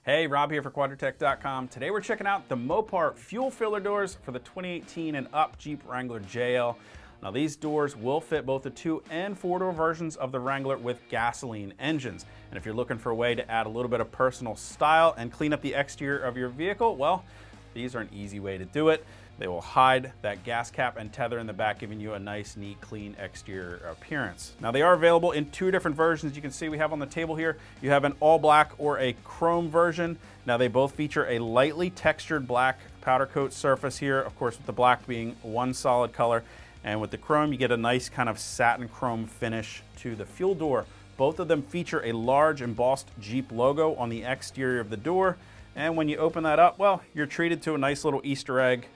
Hey, Rob here for Quadratec.com. Today we're checking out the Mopar Fuel Filler doors for the 2018 and up Jeep Wrangler JL. Now these doors will fit both the 2- and 4-door versions of the Wrangler with gasoline engines. And if you're looking for a way to add a little bit of personal style and clean up the exterior of your vehicle, well, these are an easy way to do it. They will hide that gas cap and tether in the back, giving you a nice, neat, clean exterior appearance. Now they are available in 2 different versions. You can see we have on the table here, you have an all black or a chrome version. Now they both feature a lightly textured black powder coat surface here, of course with the black being one solid color. And with the chrome, you get a nice kind of satin chrome finish to the fuel door. Both of them feature a large embossed Jeep logo on the exterior of the door. And when you open that up, well, you're treated to a nice little Easter egg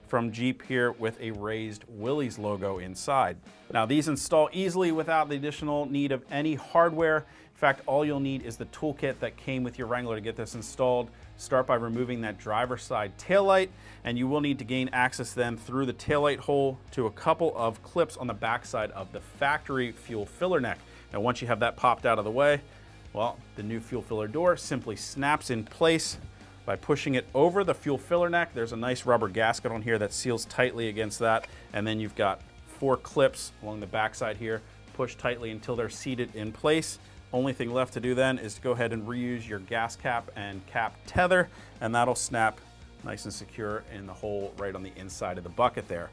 from Jeep here with a raised Willys logo inside. Now these install easily without the additional need of any hardware. In fact, all you'll need is the toolkit that came with your Wrangler to get this installed. Start by removing that driver's side taillight, and you will need to gain access then through the taillight hole to a couple of clips on the backside of the factory fuel filler neck. Now once you have that popped out of the way, well, the new fuel filler door simply snaps in place by pushing it over the fuel filler neck. There's a nice rubber gasket on here that seals tightly against that, and then you've got 4 clips along the backside here, push tightly until they're seated in place. Only thing left to do then is to go ahead and reuse your gas cap and cap tether, and that'll snap nice and secure in the hole right on the inside of the bucket there.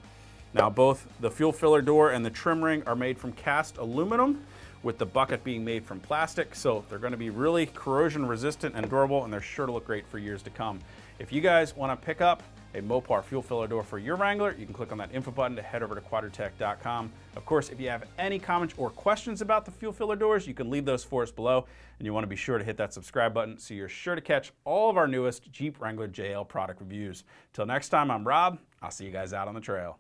Now both the fuel filler door and the trim ring are made from cast aluminum, with the bucket being made from plastic, so they're going to be really corrosion resistant and durable, and they're sure to look great for years to come. If you guys want to pick up a Mopar fuel filler door for your Wrangler, you can click on that info button to head over to Quadratec.com. Of course, if you have any comments or questions about the fuel filler doors, you can leave those for us below, and you want to be sure to hit that subscribe button so you're sure to catch all of our newest Jeep Wrangler JL product reviews. Till next time, I'm Rob. I'll see you guys out on the trail.